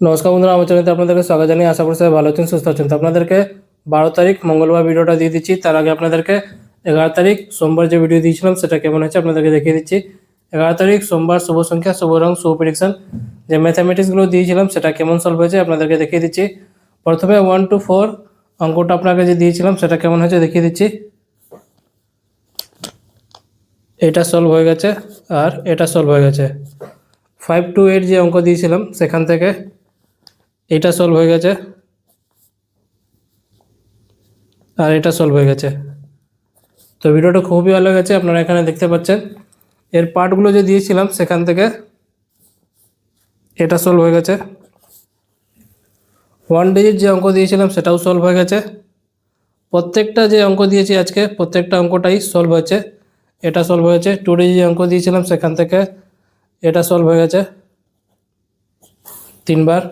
নমস্কার বন্ধুরা, আমার চ্যানেলে আপনাদেরকে স্বাগত জানিয়ে আশা করি সবাই ভালো আছেন, সুস্থ আছেন। তো আপনাদেরকে 12 তারিখ মঙ্গলবার ভিডিওটা দিয়ে দিচ্ছি। তার আগে আপনাদেরকে 11 তারিখ সোমবার যে ভিডিও দিয়েছিলাম সেটা কেমন হয়েছে আপনাদেরকে দেখিয়ে দিচ্ছি। 11 তারিখ সোমবার শুভ সংখ্যা, শুভ রং, শুভ প্রেডিকশন যে ম্যাথামেটিক্সগুলো দিয়েছিলাম সেটা কেমন সলভ হয়েছে আপনাদেরকে দেখিয়ে দিচ্ছি। প্রথমে 1 to 4 অঙ্কটা আপনাকে যে দিয়েছিলাম সেটা কেমন হয়েছে দেখিয়ে দিচ্ছি। এটা সলভ হয়ে গেছে আর এটা সলভ হয়ে গেছে। 5 to 8 যে অঙ্ক দিয়েছিলাম সেখান থেকে এটা সলভ হয়ে গেছে আর এটা সলভ হয়ে গেছে। তো ভিডিওটা খুবই ভালো গেছে, আপনারা এখানে দেখতে পাচ্ছেন। এর পার্টগুলো যে দিয়েছিলাম সেখান থেকে এটা সলভ হয়ে গেছে। 1 ডিজিট যে অঙ্ক দিয়েছিলাম সেটাও সলভ হয়ে গেছে। প্রত্যেকটা যে অঙ্ক দিয়েছি আজকে প্রত্যেকটা অঙ্কটাই সলভ হয়েছে। এটা সলভ হয়েছে। 2 ডিজিট যে অঙ্ক দিয়েছিলাম সেখান থেকে এটা সলভ হয়ে গেছে 3বার।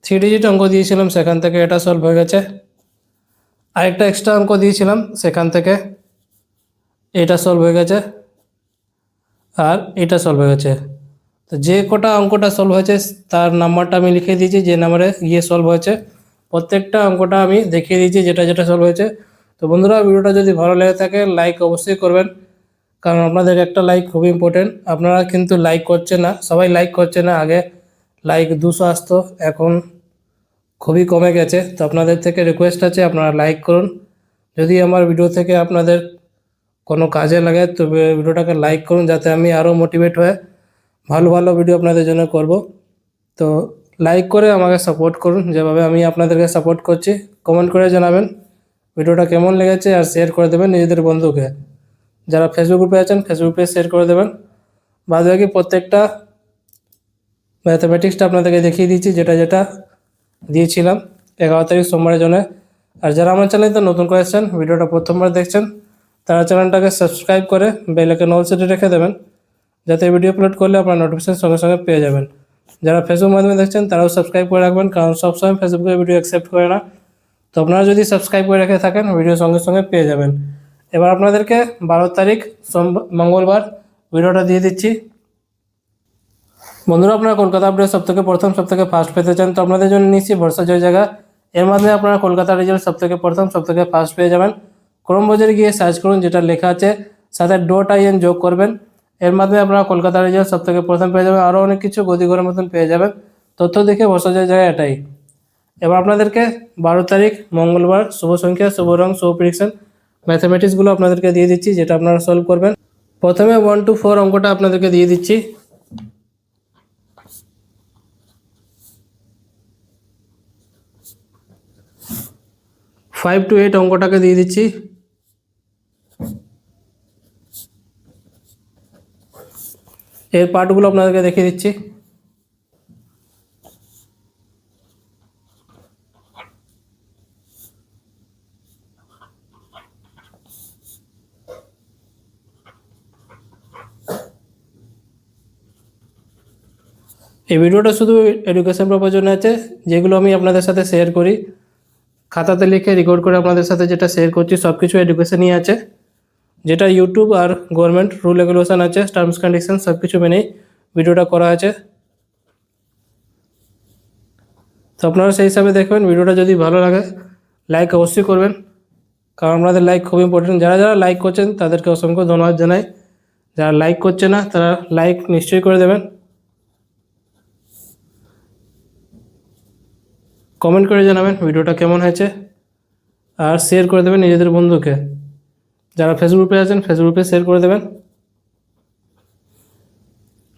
3 ডিজিট অঙ্ক দিয়েছিলাম সেখান থেকে এটা সলভ হয়ে গেছে। আরেকটা এক্সট্রা অঙ্ক দিয়েছিলাম সেখান থেকে এটা সলভ হয়ে গেছে আর এটা সলভ হয়ে গেছে। তো যে কটা অঙ্কটা সলভ হয়েছে তার নাম্বারটা আমি লিখে দিয়েছি, যে নাম্বারে সলভ হয়েছে প্রত্যেকটা অঙ্কটা আমি দেখিয়ে দিয়েছি যেটা যেটা সলভ হয়েছে। তো বন্ধুরা, ভিডিওটা যদি ভালো লেগে থাকে লাইক অবশ্যই করবেন, কারণ আপনাদের একটা লাইক খুবই ইম্পর্টেন্ট। আপনারা কিন্তু লাইক করছেন না, সবাই লাইক করছে না। আগে লাইক 200 আসতো, এখন খুবই কমে গেছে। তো আপনাদের থেকে রিকোয়েস্ট আছে আপনারা লাইক করুন। যদি আমার ভিডিও থেকে আপনাদের কোনো কাজে লাগে তো ভিডিওটাকে লাইক করুন, যাতে আমি আরও মোটিভেট হয়ে ভালো ভালো ভিডিও আপনাদের জন্য করব। তো লাইক করে আমাকে সাপোর্ট করুন, যেভাবে আমি আপনাদেরকে সাপোর্ট করছি। কমেন্ট করে জানাবেন ভিডিওটা কেমন লেগেছে আর শেয়ার করে দেবেন নিজেদের বন্ধুকে। যারা ফেসবুক গ্রুপে আছেন ফেসবুক পেজ শেয়ার করে দেবেন। বাদ বাকি প্রত্যেকটা ম্যাথামেটিক্সটা আপনাদেরকে দেখিয়ে দিচ্ছি যেটা যেটা দিয়েছিলাম 11 তারিখ সোমবারের জন্য। আর যারা আমার চ্যানেলে নতুন করে এসেছেন, ভিডিওটা প্রথমবার দেখছেন, তারা চ্যানেলটাকে সাবস্ক্রাইব করে বেল আইকন অল সেটে রেখে দেবেন, যাতে ভিডিও আপলোড করলে আপনার নোটিফিকেশন সঙ্গে সঙ্গে পেয়ে যাবেন। যারা ফেসবুক মাধ্যমে দেখছেন তারাও সাবস্ক্রাইব করে রাখবেন, কারণ সবসময় ফেসবুকে ভিডিও অ্যাকসেপ্ট করে না। তো আপনারা যদি সাবস্ক্রাইব করে রেখে থাকেন ভিডিও সঙ্গে সঙ্গে পেয়ে যাবেন। এবার আপনাদেরকে 12 তারিখ মঙ্গলবার ভিডিওটা দিয়ে দিচ্ছি। বন্ধুরা, আপনারা কলকাতা আপডেট সবথেকে প্রথম সবথেকে ফার্স্ট পেতে চান তো আপনাদের জন্য নিচ্ছি ভরসা জয় জায়গা। এর মাধ্যমে আপনারা কলকাতার রেজাল্ট সবথেকে প্রথম সবথেকে ফার্স্ট পেয়ে যাবেন। ক্রোম ব্রাউজারে গিয়ে সার্চ করুন, যেটা লেখা আছে সাথে .in যোগ করবেন। এর মাধ্যমে আপনারা কলকাতার রেজাল্ট সবথেকে প্রথম পেয়ে যাবেন। আরও অনেক কিছু গদিঘরের মতন পেয়ে যাবেন। তথ্য দেখে ভরসা জয় জায়গা এটাই। এবার আপনাদেরকে 12 তারিখ মঙ্গলবার শুভ সংখ্যা, শুভ রং, শুভ প্রেডিকশন ম্যাথামেটিক্সগুলো আপনাদেরকে দিয়ে দিচ্ছি, যেটা আপনারা সলভ করবেন। প্রথমে 1 to 4 অঙ্কটা আপনাদেরকে দিয়ে দিচ্ছি। 5 to 8 অঙ্কটাকে দিয়ে দিচ্ছি। এর পার্টগুলো আপনাদেরকে দেখিয়ে দিচ্ছি। এই ভিডিওটা শুধু এডুকেশন পারপাস জন্য আছে। যেগুলো আমি আপনাদের সাথে শেয়ার করি, খাতাতে লিখে রেকর্ড করে আপনাদের সাথে যেটা শেয়ার করছি সব কিছু এডুকেশনই আছে। যেটা ইউটিউব আর গভর্নমেন্ট রুল রেগুলেশন আছে, টার্মস কন্ডিশন সব কিছু মেনেই ভিডিওটা করা আছে। তো আপনারা সেই হিসাবে দেখবেন। ভিডিওটা যদি ভালো লাগে লাইক অবশ্যই করবেন, কারণ আপনাদের লাইক খুব ইম্পর্টেন্ট। যারা যারা লাইক করছেন তাদেরকে অসংখ্য ধন্যবাদ জানাই। যারা লাইক করছে না তারা লাইক নিশ্চয়ই করে দেবেন। কমেন্ট করে জানাবেন ভিডিওটা কেমন হয়েছে আর শেয়ার করে দেবেন নিজেদের বন্ধুকে। যারা ফেসবুক গ্রুপে আছেন ফেসবুক গ্রুপে শেয়ার করে দেবেন।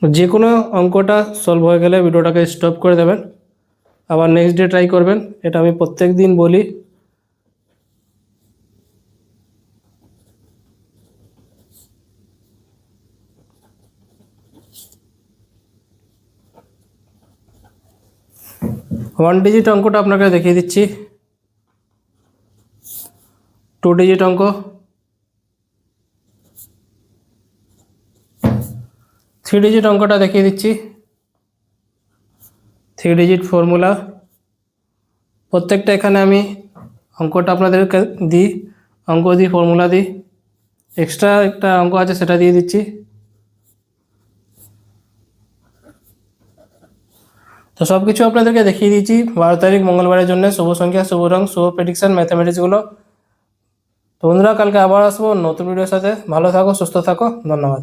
যে কোনো অঙ্কটা সলভ হয়ে গেলে ভিডিওটাকে স্টপ করে দেবেন, আবার নেক্সট ডে ট্রাই করবেন। এটা আমি প্রত্যেক দিন বলি। ওয়ান ডিজিট অঙ্কটা আপনাকে দেখিয়ে দিচ্ছি। 2 ডিজিট অঙ্ক, 3 ডিজিট অঙ্কটা দেখিয়ে দিচ্ছি। 3 ডিজিট ফর্মুলা প্রত্যেকটা এখানে আমি অঙ্কটা আপনাদেরকে দিই, অঙ্ক দিই, ফর্মুলা দিই। এক্সট্রা একটা অঙ্ক আছে সেটা দিয়ে দিচ্ছি। তো সব কিছু আপনাদেরকে দেখিয়ে দিয়েছি 12 তারিখ মঙ্গলবারের জন্য শুভ সংখ্যা, শুভ রং, শুভ প্রেডিকশন, ম্যাথামেটিক্সগুলো। তো বন্ধুরা কালকে আবার আসবো নতুন ভিডিওর সাথে। ভালো থাকো, সুস্থ থাকো, ধন্যবাদ।